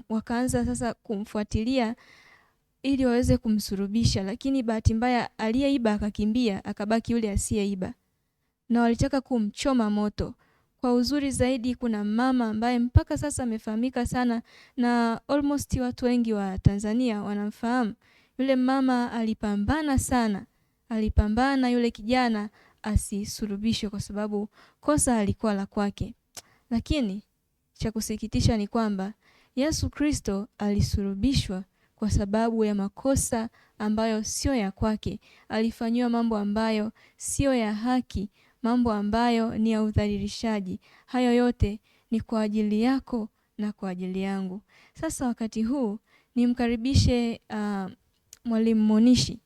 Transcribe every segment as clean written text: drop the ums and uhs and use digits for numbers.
wakaanza sasa kumfuatilia ili waweze kumsurubisha, lakini bahati mbaya aliyeiba akakimbia, akabaki yule asiyeiba. Na walitaka kumchoma moto. Kwa uzuri zaidi kuna mama ambaye mpaka sasa amefahamika sana na almost watu wengi wa Tanzania wanamfahamu. Yule mama alipambana sana. Alipambana yule kijana asisurubishwe kwa sababu kosa alikuwa la kwake. Lakini cha kusikitisha ni kwamba Yesu Kristo alisurubishwa kwa sababu ya makosa ambayo sio ya kwake. Alifanyiwa mambo ambayo sio ya haki, mambo ambayo ni ya udhalilishaji. Hayo yote ni kwa ajili yako na kwa ajili yangu. Sasa wakati huu nimkaribishe Mwalimu Monishi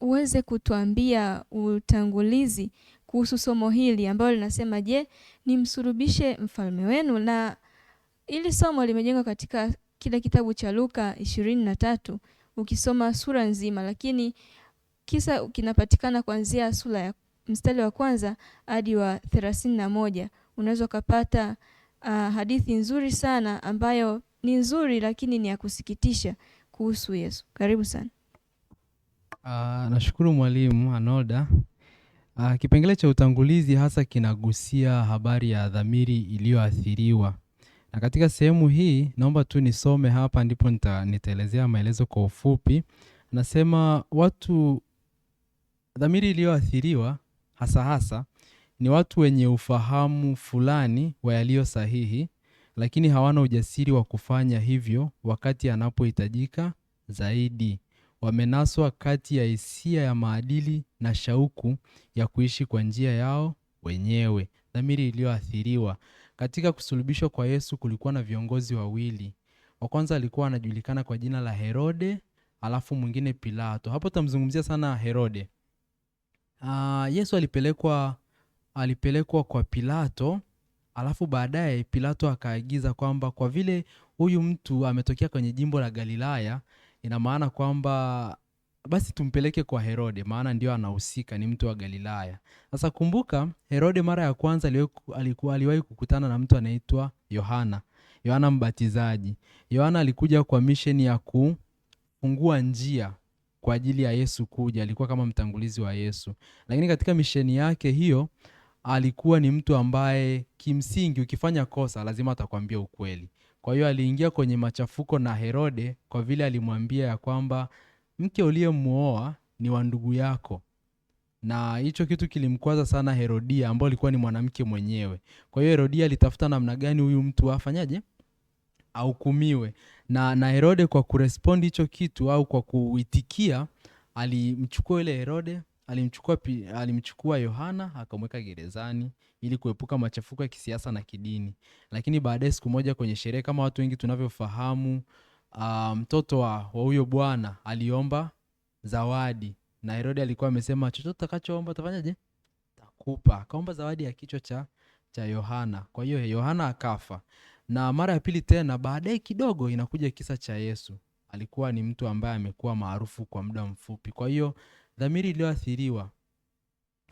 uweze kutuambia utangulizi kuhusu somo hili ambalo linasema, je, nimsurubishe mfalme wenu? Na ili somo limejengwa katika kile kitabu cha Luka 23, ukisoma sura nzima, lakini kisa kinapatikana kuanzia sura ya mstari wa kwanza hadi wa 31. Unaweza kupata hadithi nzuri sana ambayo ni nzuri lakini ni ya kusikitisha kuhusu Yesu. Karibu sana. Nashukuru Mwalimu Anolda. Kipengele cha utangulizi hasa kinagusia habari ya dhamiri iliyoathiriwa. Na katika sehemu hii naomba tu nisome hapa, ndipo nitaelezea maelezo kwa ufupi. Nasema dhamiri iliyoathiriwa hasa ni watu wenye ufahamu fulani wa yaliyo sahihi, lakini hawana ujasiri wa kufanya hivyo wakati anapohitajika zaidi. Wamenaswa kati ya hisia ya maadili na shauku ya kuishi kwa njia yao wenyewe. Dhamiri iliyoathiriwa. Katika kusulubishwa kwa Yesu kulikuwa na viongozi wawili. Wa kwanza alikuwa anajulikana kwa jina la Herode, alafu mwingine Pilato. Hapo tamzungumzia sana Herode. Yesu alipelekwa kwa Pilato, alafu baadaye Pilato akaagiza kwamba kwa vile huyu mtu ametokea kwenye jimbo la Galilaya, ina maana kwamba basi tumpeleke kwa Herode, maana ndio anahusika, ni mtu wa Galilaya. Sasa kumbuka, Herode mara ya kwanza aliwahi kukutana na mtu anaitwa Yohana Mbatizaji. Yohana alikuja kwa mission ya kufungua njia kwa ajili ya Yesu kuja. Alikuwa kama mtangulizi wa Yesu. Lakini katika misheni yake hiyo, alikuwa ni mtu ambaye kimsingi ukifanya kosa lazima atakwambia ukweli. Kwa hiyo aliingia kwenye machafuko na Herode kwa vile alimwambia ya kwamba mke uliyemuoa ni wa ndugu yako. Na hicho kitu kilimkwaza sana Herodia, ambaye alikuwa ni mwanamke mwenyewe. Kwa hiyo Herodia alitafuta namna gani huyu mtu afanyaje? Ahukumiwe. Na Herode kwa kurespond hicho kitu au kwa kuitikia, alimchukua ile Herode, alimchukua Yohana akamweka gerezani ili kuepuka machafuko ya kisiasa na kidini. Lakini baadaye siku moja kwenye sherehe, kama watu wengi tunavyofahamu, mtoto wa huyo bwana aliomba zawadi, na Herode alikuwa amesema chochote utakachoomba tafanyaje? Takupa. Akaomba zawadi ya kichwa cha Yohana. Kwa hiyo Yohana akafa. Na mara ya pili tena baadaye kidogo inakuja kisa cha Yesu. Alikuwa ni mtu ambaye amekuwa maarufu kwa muda mfupi. Kwa hiyo dhamiri iliyoathiriwa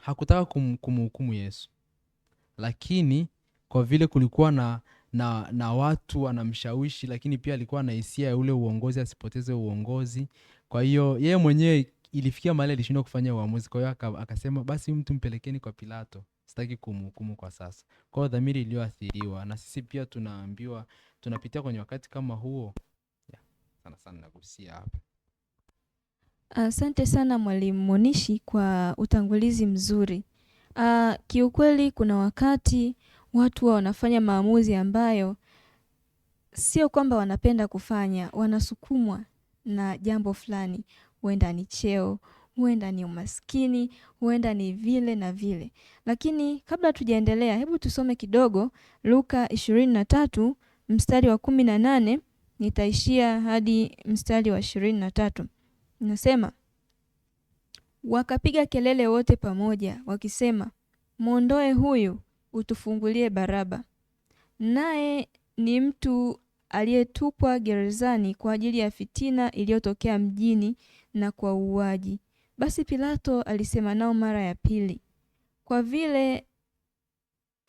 hakutaka kumhukumu Yesu. Lakini kwa vile kulikuwa na watu wanamshawishi, lakini pia alikuwa na hisia ya ule uongozi, asipoteze uongozi. Kwa hiyo yeye mwenyewe ilifikia mahali alishindwa kufanya uamuzi. Kwa hiyo akasema basi mtu mpelekeni kwa Pilato, sitaki kumhukumu kwa sasa. Kwa hiyo dhamiri iliyoathiriwa, na sisi pia tunaambiwa tunapitia kwenye wakati kama huo. Sana nagusia hapa. Asante sana Mwalimu Monishi kwa utangulizi mzuri. Kiukweli kuna wakati watu wanafanya maamuzi ambayo sio kwamba wanapenda kufanya, wanasukumwa na jambo fulani. Huenda ni cheo, huenda ni umaskini, huenda ni vile na vile. Lakini kabla tujaendelea, hebu tusome kidogo Luka 23 mstari wa 18, nitaishia hadi mstari wa 23. Inasema, wakapiga kelele wote pamoja wakisema, muondoe huyu, utufungulie Baraba. Naye ni mtu aliyetupwa gerezani kwa ajili ya fitina iliyotokea mjini na kwa uuaji. Basi Pilato alisema nao mara ya pili, kwa vile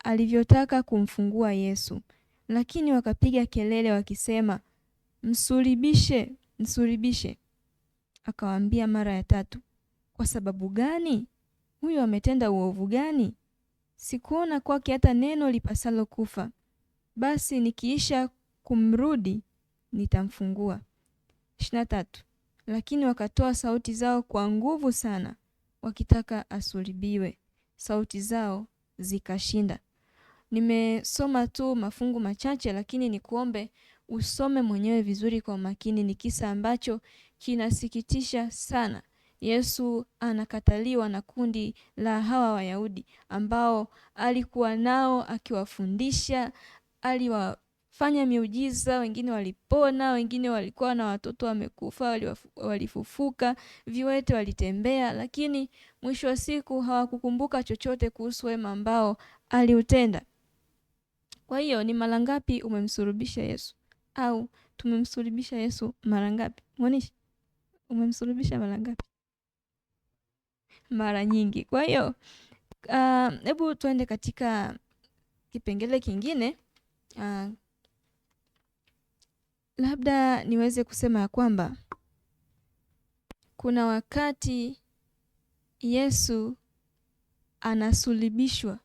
alivyotaka kumfungua Yesu. lakini wakapiga kelele wakisema, msulibishe, msulibishe. Akawaambia mara ya 3, kwa sababu gani? Huyu ametenda uovu gani? Sikuona kwake hata neno lipasalo kufa. Basi nikiisha kumrudi nitamfungua. 23. Lakini wakatoa sauti zao kwa nguvu sana, wakitaka asulibiwe. Sauti zao zikashinda. Nimesoma tu mafungu machache, lakini nikuombe usome mwenyewe vizuri kwa makini. Ni kisa ambacho kinasikitisha sana. Yesu anakataliwa na kundi la hawa Wayahudi ambao alikuwa nao akiwafundisha, aliwafanya miujiza, wengine walipona, wengine walikuwa na watoto wamekufa, walifufuka, viwete walitembea, lakini mwisho wa siku hawakukumbuka chochote kuhusu wema ambao aliutenda. Kwa hiyo ni mara ngapi umemsulubisha Yesu? Au tumemsulubisha Yesu mara ngapi? Mwanishi, umemsulubisha mara ngapi? Mara nyingi. Kwa hiyo hebu tuende katika kipengele kingine. Labda niweze kusema ya kwamba kuna wakati Yesu anasulubishwa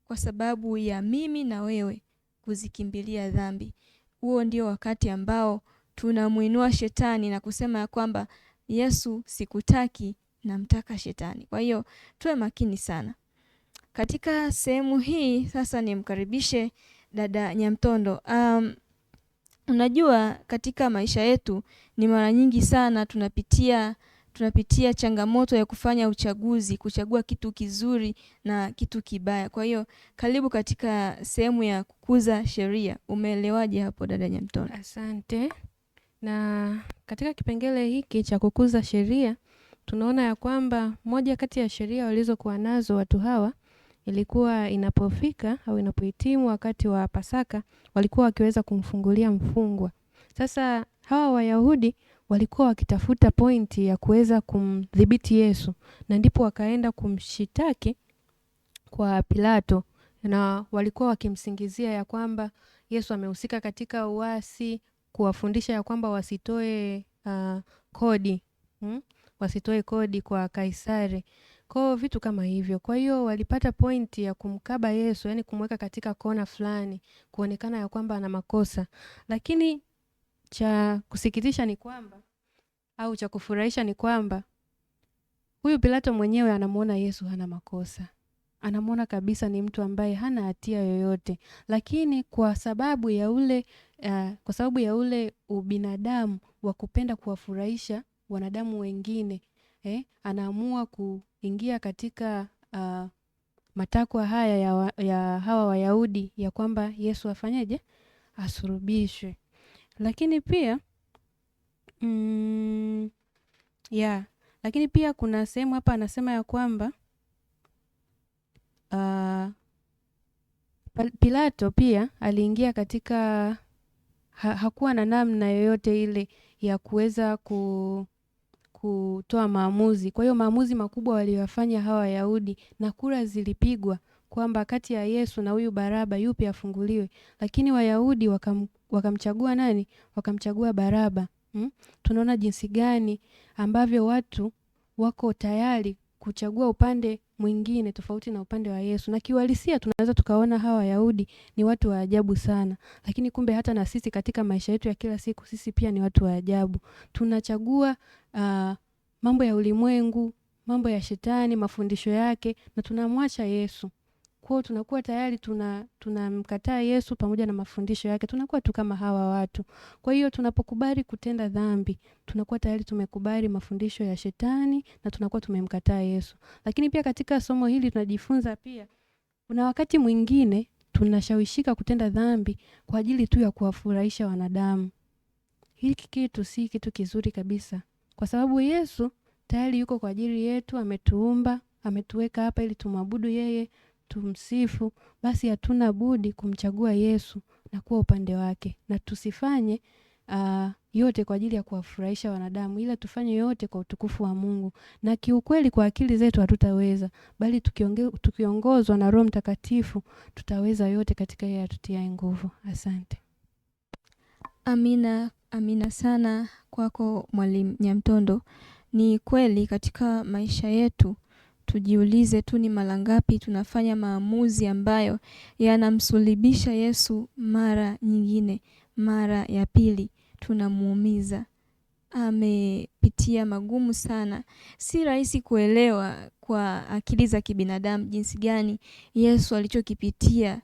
kwa sababu ya mimi na wewe kuzikimbilia dhambi. Huo ndio wakati ambao tunamuinua shetani na kusema ya kwamba Yesu sikutaki, namtaka shetani. Kwa hiyo tuwe makini sana. Katika sehemu hii sasa nimkaribishe dada Nyamtondo. Unajua katika maisha yetu ni mara nyingi sana tunapitia changamoto ya kufanya uchaguzi, kuchagua kitu kizuri na kitu kibaya. Kwa hiyo karibu katika sehemu ya kukuza sheria. Umeelewaje hapo dada Nyamtondo? Asante. Na katika kipengele hiki cha kukuza sheria tunaona ya kwamba moja kati ya sheria walizokuwa nazo watu hawa ilikuwa inapofika au inapohitimu wakati wa Pasaka walikuwa wakiweza kumfungulia mfungwa. Sasa hawa Wayahudi walikuwa wakitafuta pointi ya kuweza kumdhibiti Yesu, na ndipo wakaenda kumshitaki kwa Pilato, na walikuwa wakimsingizia ya kwamba Yesu amehusika katika uasi, kuwafundisha ya kwamba wasitoe kodi, wasitoe kodi kwa Kaisari. Kwa vitu kama hivyo. Kwa hiyo walipata pointi ya kumkaba Yesu, yani kumweka katika kona fulani, kuonekana ya kwamba ana makosa. Lakini cha kusikitisha ni kwamba, au cha kufurahisha ni kwamba, huyu Pilato mwenyewe anamuona Yesu hana makosa. Anamuona kabisa ni mtu ambaye hana hatia yoyote. Lakini kwa sababu ya ule ubinadamu wa kupenda kuwafurahisha wanadamu wengine, anaamua kuingia katika matakwa haya ya hawa Wayahudi ya kwamba Yesu afanyeje? Asulubishwe. Lakini pia lakini pia kuna sehemu hapa anasema ya kwamba Pilato pia aliingia katika hakuwa na namna yoyote ile ya kuweza kutoa maamuzi. Kwa hiyo maamuzi makubwa waliyofanya hawa Wayahudi, na kura zilipigwa kwamba kati ya Yesu na huyu Baraba yupi afunguliwe. Lakini Wayahudi wakamchagua nani? Wakamchagua Baraba. Tunaona jinsi gani ambavyo watu wako tayari kuchagua upande mwingine tofauti na upande wa Yesu. Na kiuhalisia tunaweza tukaona hawa Wayahudi ni watu wa ajabu sana. Lakini kumbe hata na sisi katika maisha yetu ya kila siku sisi pia ni watu wa ajabu. Tunachagua mambo ya ulimwengu, mambo ya shetani, mafundisho yake, na tunamwacha Yesu. Kwa hiyo tunakuwa tayari tunamkataa Yesu pamoja na mafundisho yake. Tunakuwa tu kama hawa watu. Kwa hiyo tunapokubali kutenda dhambi, tunakuwa tayari tumekubali mafundisho ya shetani na tunakuwa tumemkataa Yesu. Lakini pia katika somo hili tunajifunza pia kuna wakati mwingine tunashawishika kutenda dhambi kwa ajili tu ya kuwafurahisha wanadamu. Hiki kitu si kitu kizuri kabisa. Kwa sababu Yesu tayari yuko kwa ajili yetu, ametuumba, ametuweka hapa ili tumwabudu yeye, tumsifu. Basi hatuna budi kumchagua Yesu na kuwa upande wake, na tusifanye yote kwa ajili ya kuwafurahisha wanadamu, ila tufanye yote kwa utukufu wa Mungu. Na kiukweli kwa akili zetu hatutaweza, bali tukiongozwa na Roho Mtakatifu tutaweza yote katika yeye atutiaye nguvu. Asante. Amina sana kwako Mwalimu Nyamtondo. Ni kweli katika maisha yetu tujiulize tu ni mara ngapi tunafanya maamuzi ambayo yanamsulibisha Yesu mara nyingine, mara ya pili tunamuumiza. Amepitia magumu sana. Si rahisi kuelewa kwa akili za kibinadamu jinsi gani Yesu alichokipitia.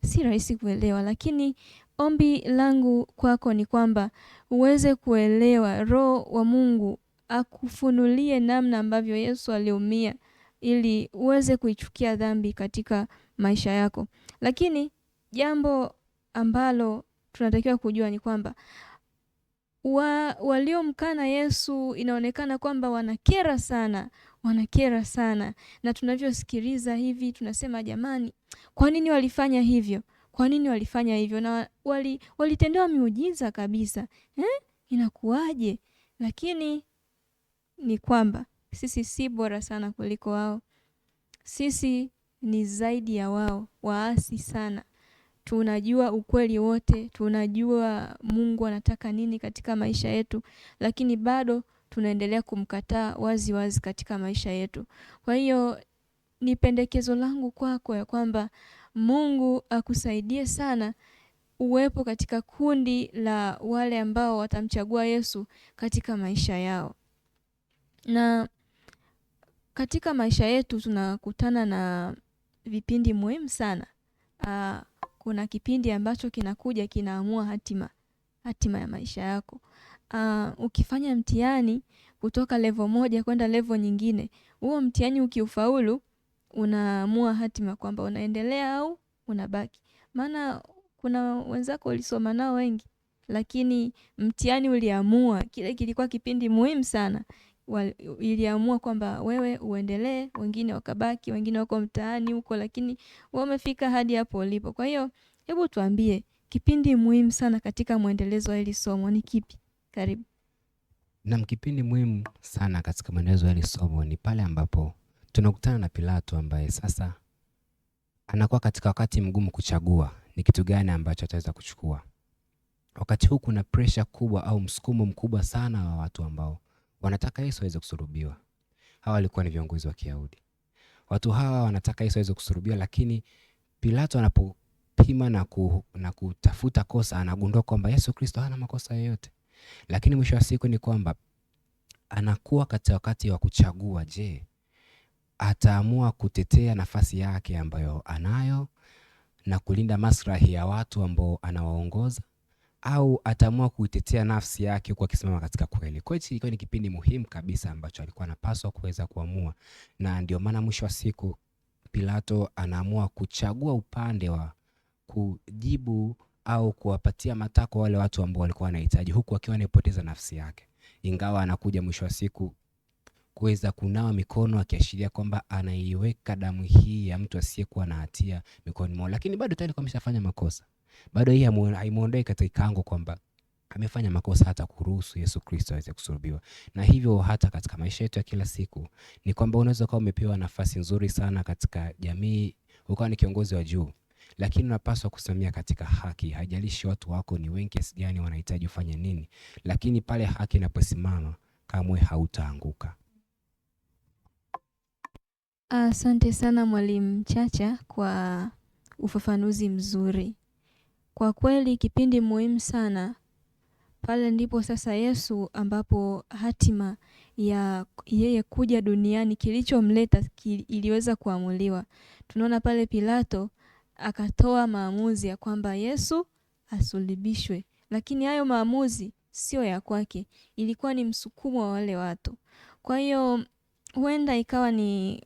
Si rahisi kuelewa, lakini ombi langu kwako ni kwamba uweze kuelewa, Roho wa Mungu akufunulie namna ambavyo Yesu aliumia ili uweze kuichukia dhambi katika maisha yako. Lakini jambo ambalo tunatakiwa kujua ni kwamba waliomkana Yesu inaonekana kwamba wanakera sana, na tunavyosikiliza hivi tunasema jamani, kwa nini walifanya hivyo? Na walitendewa miujiza kabisa. Inakuwaje? Lakini ni kwamba sisi si bora sana kuliko wao. Sisi ni zaidi ya wao, waasi sana. Tunajua ukweli wote, tunajua Mungu anataka nini katika maisha yetu, lakini bado tunaendelea kumkataa wazi wazi katika maisha yetu. Kwa hiyo ni pendekezo langu kwako ya kwamba Mungu akusaidie sana uwepo katika kundi la wale ambao watamchagua Yesu katika maisha yao. Na katika maisha yetu tunakutana na vipindi muhimu sana. Kuna kipindi ambacho kinakuja kinaamua hatima ya maisha yako. Ukifanya mtihani kutoka level moja kwenda level nyingine, huo mtihani ukiufaulu unaamua hatima kwamba unaendelea au unabaki. Maana kuna wenzako ulisoma nao wengi, lakini mtihani uliamua, kile kilikuwa kipindi muhimu sana. Iliamua kwamba wewe uendelee, wengine wakabaki, wengine wako mtaani huko, lakini wamefika hadi hapo ulipo. Kwa hiyo hebu tuambie kipindi muhimu sana katika mwendelezo wa hili somo ni kipi? Karibu. Na kipindi muhimu sana katika mwendelezo wa hili somo ni pale ambapo tunakutana na Pilato ambaye sasa anakuwa katika wakati mgumu kuchagua ni kitu gani ambacho ataweza kuchukua. Wakati huu kuna pressure kubwa au msukumo mkubwa sana wa watu ambao wanataka Yesu aweze kusulubiwa. Hawa walikuwa ni viongozi wa Kiyahudi. Watu hawa wanataka Yesu aweze kusulubiwa, lakini Pilato anapopima na kutafuta kosa anagundua kwamba Yesu Kristo hana makosa yoyote. Lakini mwisho wa siku ni kwamba anakuwa katika wakati wa kuchagua, je, ataamua kutetea nafasi yake ambayo anayo na kulinda maslahi ya watu ambao anawaongoza, au ataamua kuitetea nafsi yake kwa kisimama katika kweli. Kwa hiyo ilikuwa ni kipindi muhimu kabisa ambacho alikuwa anapaswa kuweza kuamua, na ndio maana mwisho wa siku Pilato anaamua kuchagua upande wa kujibu au kuwapatia matako wale watu ambao walikuwa wanahitaji, huku akiwa anapoteza nafsi yake. Ingawa anakuja mwisho wa siku kuweza kunawa mikono akiashiria kwamba anaiweka damu hii ya mtu asiyekuwa na hatia mikononi mwao, lakini bado tayari ameshafanya makosa. Bado hii haimuondoi katika kango kwamba amefanya makosa hata kuruhusu Yesu Kristo aweze kusulubiwa. Na hivyo hata katika maisha yetu ya kila siku ni kwamba unaweza kuwa umepewa nafasi nzuri sana katika jamii, ukawa ni kiongozi wa juu, lakini unapaswa kusimamia katika haki. Haijalishi watu wako ni wengi kiasi gani, wanahitaji ufanye nini, lakini pale haki inaposimama kamwe hautaanguka. Asante sana Mwalimu Chacha kwa ufafanuzi mzuri. Kwa kweli kipindi muhimu sana. Pale ndipo sasa Yesu ambapo hatima ya yeye kuja duniani, kilichomleta iliweza kuamuliwa. Tunaona pale Pilato akatoa maamuzi ya kwamba Yesu asulubishwe, lakini hayo maamuzi sio ya kwake, ilikuwa ni msukumo wa wale watu. Kwa hiyo huenda ikawa ni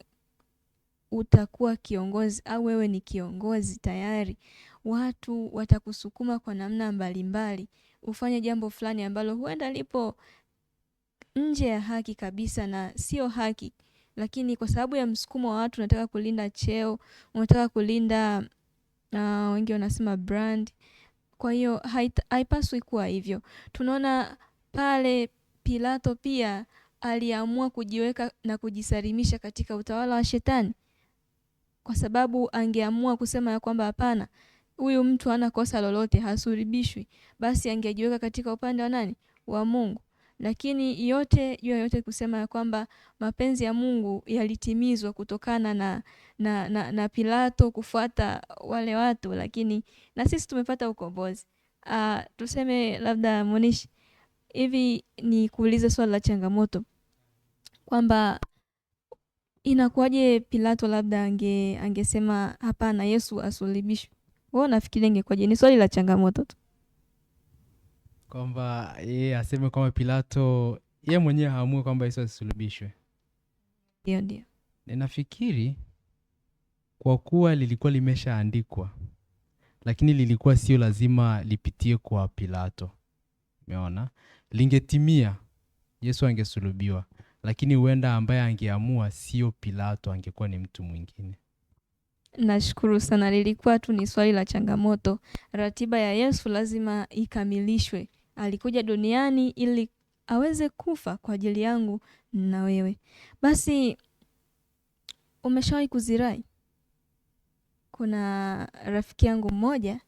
utakuwa kiongozi au wewe ni kiongozi tayari, watu watakusukuma kwa namna mbalimbali ufanye jambo fulani ambalo huenda lipo nje ya haki kabisa na sio haki, lakini kwa sababu ya msukumo wa watu, unataka kulinda cheo, unataka kulinda wengi wanasema brand. Kwa hiyo haipaswi kuwa hivyo. Tunaona pale Pilato pia aliamua kujiweka na kujisalimisha katika utawala wa Shetani, kwa sababu angeamua kusema ya kwamba hapana, huyu mtu hana kosa lolote, hasulubishwi, basi angejiweka katika upande wa nani? Wa Mungu. Lakini yote kusema ya kwamba mapenzi ya Mungu yalitimizwa kutokana na Pilato kufuata wale watu, lakini na sisi tumepata ukombozi. Tuseme labda Monishi, hivi ni kuulize swali la changamoto kwamba inakuwaje Pilato labda angesema hapana, Yesu asulubishwe? Wewe unafikiri ingekuwaje? Ni swali la changamoto tu. Kwamba yeye aseme kwamba Pilato yeye mwenyewe haamue kwamba Yesu asulubishwe. Ndio. Ninafikiri kwa kuwa lilikuwa limeshaandikwa, lakini lilikuwa sio lazima lipitie kwa Pilato. Umeona? Lingetimia Yesu angesulubiwa, lakini huenda ambaye angeamua sio Pilato, angekuwa ni mtu mwingine. Nashukuru sana, lilikuwa tu ni swali la changamoto. Ratiba ya Yesu lazima ikamilishwe. Alikuja duniani ili aweze kufa kwa ajili yangu na wewe. Basi umeshawahi kuzirai? Kuna rafiki yangu mmoja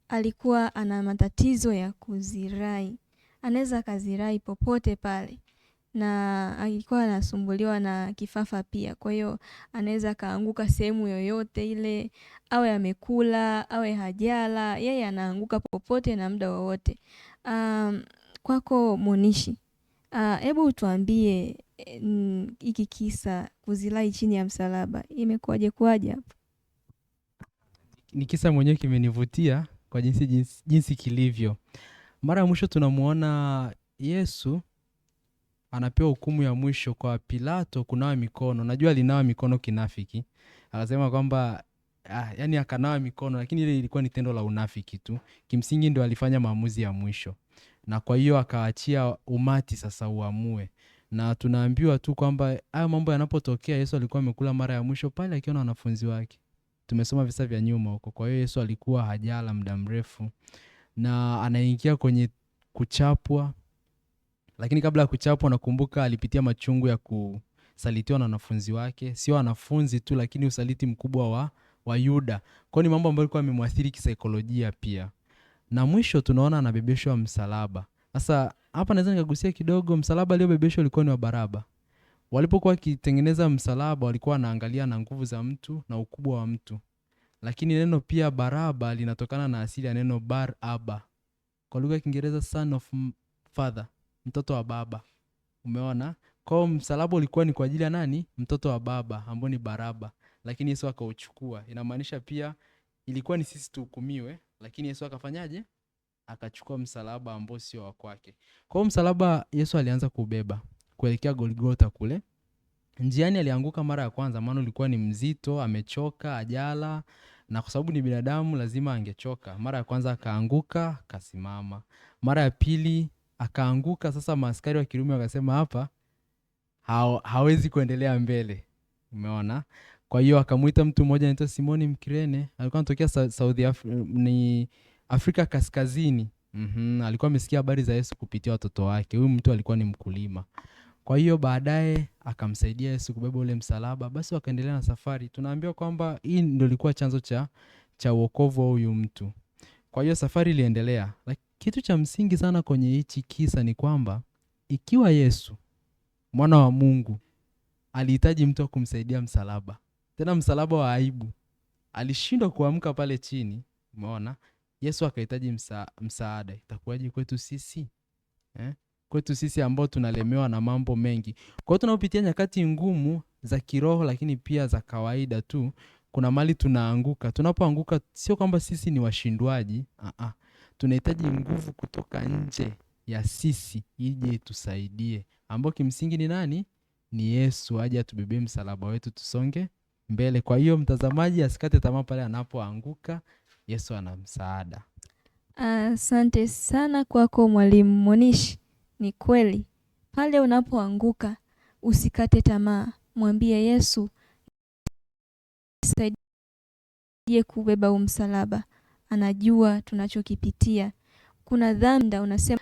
alikuwa ana matatizo ya kuzirai. Anaweza akazirai popote pale, na alikuwa anasumbuliwa na kifafa pia. Kwa hiyo anaweza kaanguka sehemu yoyote ile, awe amekula awe hajala, yeye anaanguka popote na muda wowote. Kwako Monishi, hebu tuambie hiki kisa kuzirai chini ya msalaba imekuwaje hapo? Ni kisa mwenyewe kimenivutia kwa jinsi kilivyo. Mara ya mwisho tunamuona Yesu anapewa hukumu ya mwisho kwa Pilato kunawa mikono. Najua alinawa mikono kinafiki. Akasema kwamba yani akanawa mikono, lakini ile ilikuwa ni tendo la unafiki tu. Kimsingi ndio alifanya maamuzi ya mwisho. Na kwa hiyo akaachia umati sasa uamue. Na tunaambiwa tu kwamba haya mambo yanapotokea Yesu alikuwa amekula mara ya mwisho pale akiwa na wanafunzi wake. Tumesoma visa vya nyuma huko. Kwa hiyo Yesu alikuwa hajala muda mrefu na anaingia kwenye kuchapwa. Lakini kabla ya kuchapwa, nakumbuka alipitia machungu ya kusalitiwa na wanafunzi wake. Sio wanafunzi tu, lakini usaliti mkubwa wa Yuda. Kwa ni mambo ambayo yalikuwa yamemwathiri kisaikolojia pia. Na mwisho tunaona anabebeshwa msalaba. Sasa hapa naweza nikagusia kidogo, msalaba aliyobebeshwa ulikuwa ni wa Baraba. Walipokuwa wakitengeneza msalaba walikuwa wanaangalia na nguvu za mtu na ukubwa wa mtu. Lakini neno pia Baraba linatokana na asili ya neno bar aba. Kwa lugha ya Kiingereza son of father, mtoto wa baba. Umeona? Kwa msalaba ulikuwa ni kwa ajili ya nani? Mtoto wa baba ambao ni Baraba. Lakini Yesu akauchukua. Inamaanisha pia ilikuwa ni sisi tuhukumiwe, lakini Yesu akafanyaje? Akachukua msalaba ambao sio wa kwake. Kwa msalaba Yesu alianza kubeba kuelekea Golgotha kule. Njiani alianguka mara ya kwanza, maana ulikuwa ni mzito, amechoka, ajala, na kwa sababu ni binadamu lazima angechoka. Mara ya kwanza akaanguka, akasimama. Mara ya pili akaanguka, sasa maaskari wa Kirumi wakasema hapa hawezi kuendelea mbele. Umeona? Kwa hiyo akamuita mtu mmoja anaitwa Simoni Mkirene, alikuwa anatokea Afrika Kaskazini. Alikuwa amesikia habari za Yesu kupitia watoto wake. Huyu mtu alikuwa ni mkulima. Kwa hiyo baadaye akamsaidia Yesu kubeba ule msalaba, basi wakaendelea na safari. Tunaambiwa kwamba hii ndio ilikuwa chanzo cha wokovu wa huyu mtu. Kwa hiyo safari iliendelea. Kitu cha msingi sana kwenye hichi kisa ni kwamba ikiwa Yesu mwana wa Mungu alihitaji mtu wa kumsaidia msalaba, tena msalaba wa aibu, alishindwa kuamka pale chini, umeona? Yesu akahitaji msaada. Itakuwaje kwetu sisi? Kwetu sisi ambao tunalemewa na mambo mengi. Kwa hiyo tunapopitia nyakati ngumu za kiroho, lakini pia za kawaida tu, kuna mali tunaanguka. Tunapoanguka sio kwamba sisi ni washindwaji. Tunahitaji nguvu kutoka nje ya sisi ije tusaidie. Ambao kimsingi ni nani? Ni Yesu aje atubebee msalaba wetu tusonge mbele. Kwa hiyo mtazamaji asikate tamaa pale anapoanguka, Yesu ana msaada. Asante sana kwako Mwalimu Monishi. Ni kweli, pale unapoanguka usikate tamaa, mwambie Yesu nisaidie kubeba msalaba. anajua tunachokipitia. Kuna dhambi unasema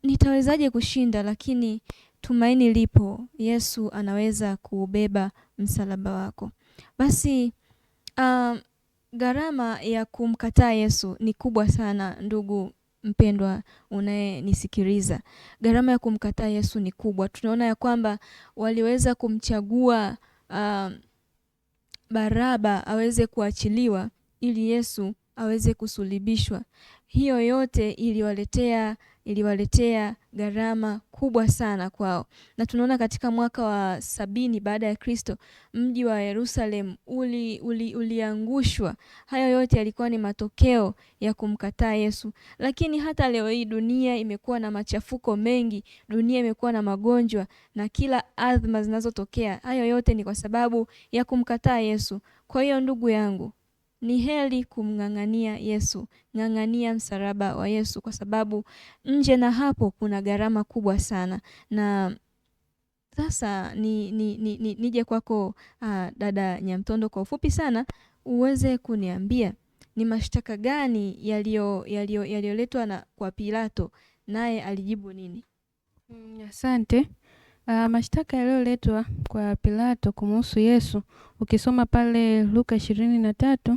nitawezaje kushinda, lakini tumaini lipo. Yesu anaweza kuubeba msalaba wako. Basi gharama ya kumkataa Yesu ni kubwa sana, ndugu mpendwa unayenisikiliza. Gharama ya kumkataa Yesu ni kubwa. Tunaona ya kwamba waliweza kumchagua Baraba aweze kuachiliwa ili Yesu aweze kusulibishwa. Hiyo yote iliwaletea gharama kubwa sana kwao. Na tunaona katika mwaka wa 70 baada ya Kristo, mji wa Yerusalem uliangushwa. Hayo yote yalikuwa ni matokeo ya kumkataa Yesu. Lakini hata leo hii dunia imekuwa na machafuko mengi, dunia imekuwa na magonjwa na kila adhma zinazotokea. Hayo yote ni kwa sababu ya kumkataa Yesu. Kwa hiyo ndugu yangu, ni heri kumng'ang'ania Yesu. Ng'ang'ania msalaba wa Yesu, kwa sababu nje na hapo kuna gharama kubwa sana. Na sasa nije kwako dada Nyamtondo, kwa ufupi sana uweze kuniambia ni mashtaka gani yaliyoletwa kwa Pilato, naye alijibu nini? Asante. Mashtaka yaliyoletwa kwa Pilato kumhusu Yesu, ukisoma pale Luka 23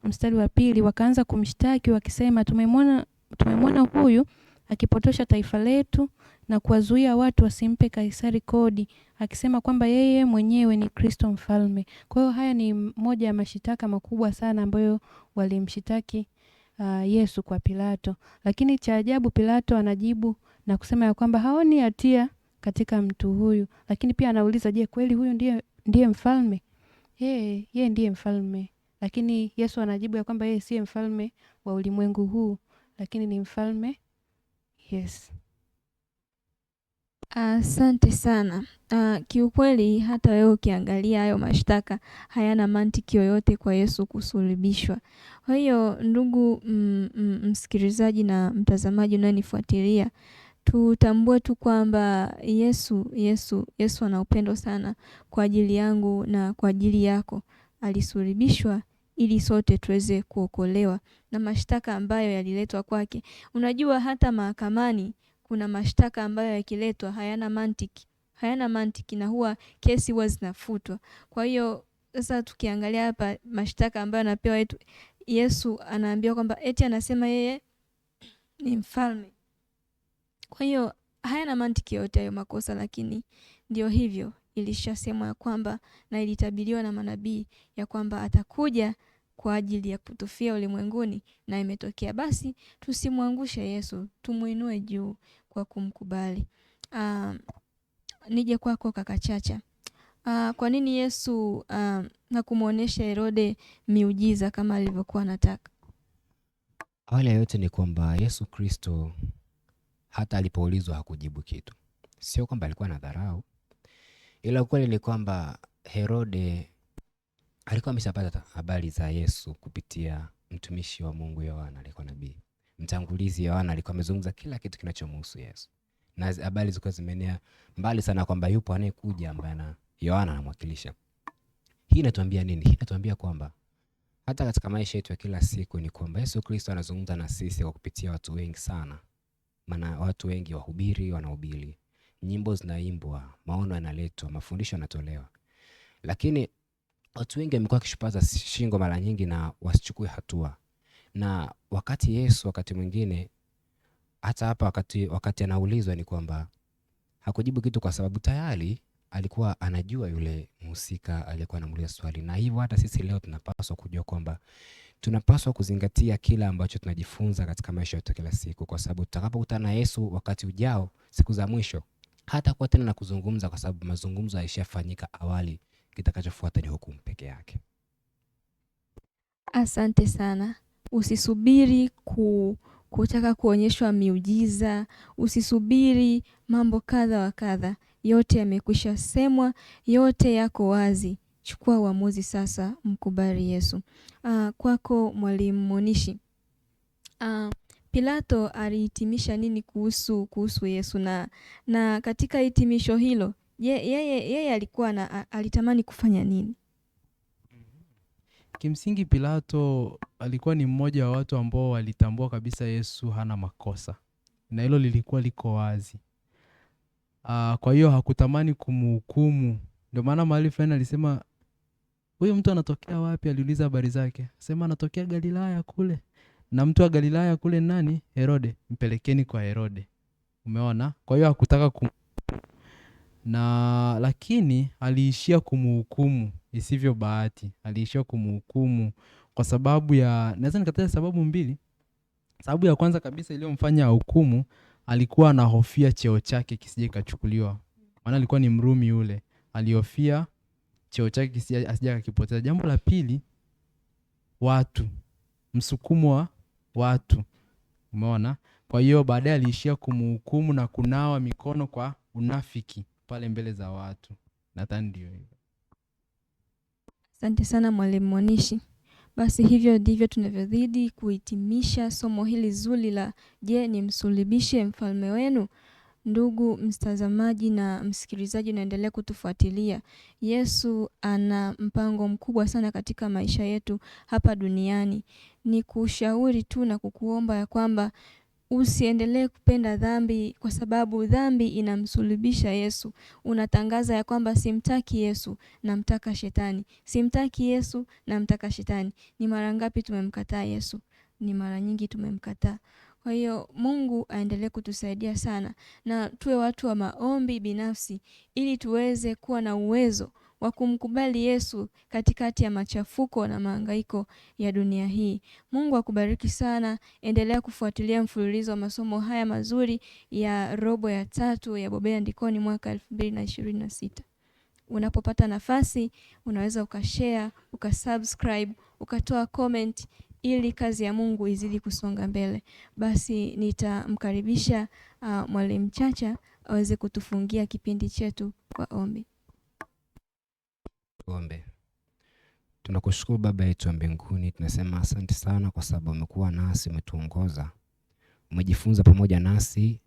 mstari wa 2, wakaanza kumshtaki wakisema, tumemwona huyu akipotosha taifa letu na kuwazuia watu wasimpe Kaisari kodi, akisema kwamba yeye mwenyewe ni Kristo mfalme. Kwa hiyo haya ni moja ya mashitaka makubwa sana ambayo walimshitaki Yesu kwa Pilato. Lakini cha ajabu, Pilato anajibu na kusema ya kwamba haoni hatia katika mtu huyu. Lakini pia anauliza, je, kweli huyu ndiye mfalme? Yeye ndiye mfalme. Lakini Yesu anajibu ya kwamba yeye siye mfalme wa ulimwengu huu, lakini ni mfalme. Yes. Asante sana. Kiukweli hata wewe ukiangalia hayo mashtaka hayana mantiki yoyote kwa Yesu kusulubishwa. Kwa hiyo ndugu msikilizaji na mtazamaji unayenifuatilia, tutambue tu kwamba Yesu ana upendo sana kwa ajili yangu na kwa ajili yako. Alisulubishwa ili sote tuweze kuokolewa na mashtaka ambayo yaliletwa kwake. Unajua hata mahakamani kuna mashtaka ambayo yakiletwa hayana mantiki na huwa kesi huwa zinafutwa. Kwa hiyo sasa tukiangalia hapa mashtaka ambayo anapewa Yesu, anaambiwa kwamba eti anasema yeye ni mfalme. Kwa hiyo hayana mantiki yote hayo makosa, lakini ndio hivyo, ilishasemwa kwamba na ilitabiriwa na manabii ya kwamba atakuja kwa ajili ya kutufia ulimwenguni, na imetokea. Basi tusimwangushe Yesu, tumuinue juu kwa kumkubali. Nije kwako kaka Chacha. Kwa nini Yesu hakumuonesha Herode miujiza kama alivyokuwa anataka? Awali ya yote ni kwamba Yesu Kristo hata alipoulizwa hakujibu kitu. Sio kwamba alikuwa na dharau, ila ukweli ni kwamba Herode alikuwa ameshapata habari za Yesu kupitia mtumishi wa Mungu Yohana, alikuwa nabii. Mtangulizi Yohana alikuwa amezungumza kila kitu kinachomhusu Yesu. Na habari zilikuwa zimeenea mbali sana kwamba yupo anayekuja ambaye Yohana anamwakilisha. Hii inatuambia nini? Hii inatuambia kwamba hata katika maisha yetu ya kila siku ni kwamba Yesu Kristo anazungumza na sisi kwa kupitia watu wengi sana. Maana watu wengi wanahubiri, nyimbo zinaimbwa, maono yanaletwa, mafundisho yanatolewa. Lakini watu wengi wamekuwa kishupaza shingo mara nyingi na wasichukue hatua. Na wakati mwingine hata hapa wakati anaulizwa ni kwamba hakujibu kitu, kwa sababu tayari alikuwa anajua yule mhusika aliyekuwa anamuuliza swali. Na hivyo hata sisi leo tunapaswa kujua kwamba tunapaswa kuzingatia kila ambacho tunajifunza katika maisha yetu kila siku, kwa sababu tutakapokutana na Yesu wakati ujao, siku za mwisho, hata kwa tena na kuzungumza, kwa sababu mazungumzo yalishafanyika awali. Kitakachofuata ni hukumu peke yake. Asante sana. Usisubiri kutaka kuonyeshwa miujiza, usisubiri mambo kadha wa kadha. Yote yamekwisha semwa, yote yako wazi. Chukua uamuzi sasa, mkubali Yesu. Kwako Mwalimu Monishi. Pilato alihitimisha nini kuhusu Yesu, na katika hitimisho hilo yeye alikuwa alitamani kufanya nini? Kimsingi Pilato alikuwa ni mmoja wa watu ambao walitambua kabisa Yesu hana makosa, na hilo lilikuwa liko wazi. Kwa hiyo hakutamani kumhukumu. Ndio maana mahali fulani alisema, huyu mtu anatokea wapi? Aliuliza habari zake, sema anatokea Galilaya kule, na mtu wa Galilaya kule nani? Herode. Mpelekeni kwa Herode. Umeona? Kwa hiyo hakutaka lakini aliishia kumhukumu isivyo bahati. Aliishia kumhukumu kwa sababu naweza nikataja sababu mbili. Sababu ya kwanza kabisa iliyomfanya hukumu, alikuwa anahofia cheo chake kisije kachukuliwa. Maana alikuwa ni Mrumi yule. Alihofia cheo chake kisije akakipoteza. Jambo la pili, watu. Msukumo wa watu. Umeona? Kwa hiyo baadaye aliishia kumhukumu na kunawa mikono kwa unafiki pale mbele za watu. Nadhani ndio hivyo. Asante sana Mwalimu Monishi. Basi hivyo ndivyo tunavyozidi kuhitimisha somo hili zuri la je, nimsulubishe mfalme wenu? Ndugu mtazamaji na msikilizaji, naendelea kutufuatilia. Yesu ana mpango mkubwa sana katika maisha yetu hapa duniani. Ni kushauri tu na kukuomba ya kwamba usiendelee kupenda dhambi, kwa sababu dhambi inamsulubisha Yesu. Unatangaza ya kwamba simtaki Yesu, namtaka shetani. Simtaki Yesu, namtaka shetani. Ni mara ngapi tumemkataa Yesu? Ni mara nyingi tumemkataa. Kwa hiyo Mungu aendelee kutusaidia sana, na tuwe watu wa maombi binafsi ili tuweze kuwa na uwezo wa kumkubali Yesu katikati ya machafuko na mahangaiko ya dunia hii. Mungu akubariki sana. Endelea kufuatilia mfululizo wa masomo haya mazuri ya robo ya 3 ya Bobea Ndikoni mwaka 2026. Unapopata nafasi, unaweza ukashare, ukasubscribe, ukatoa comment ili kazi ya Mungu izidi kusonga mbele. Basi nitamkaribisha Mwalimu Chacha aweze kutufungia kipindi chetu kwa ombi. Tuombe. Tunakushukuru Baba yetu wa mbinguni, tunasema asante sana kwa sababu umekuwa nasi, umetuongoza, umejifunza pamoja nasi.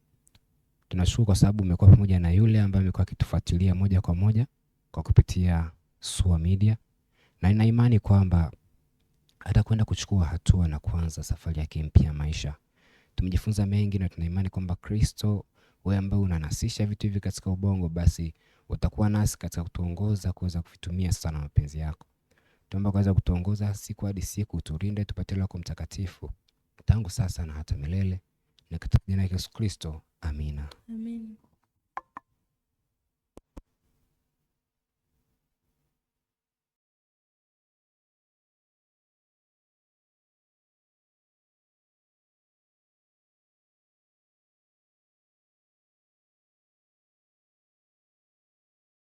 Tunashukuru kwa sababu umekuwa pamoja na yule ambaye amekuwa akitufuatilia moja kwa moja kwa kupitia SUA Media, na nina imani kwamba atakwenda kuchukua hatua na kuanza safari yake mpya ya maisha. Tumejifunza mengi na tuna imani kwamba Kristo, wewe ambaye unanasisha vitu hivi katika ubongo, basi utakuwa nasi katika kutuongoza kuweza kuvitumia sana mapenzi yako. Tuomba kuweza kutuongoza siku hadi siku, turinde, tupate lako mtakatifu tangu sasa na hata milele, na katika jina la Yesu Kristo, amina. Amen.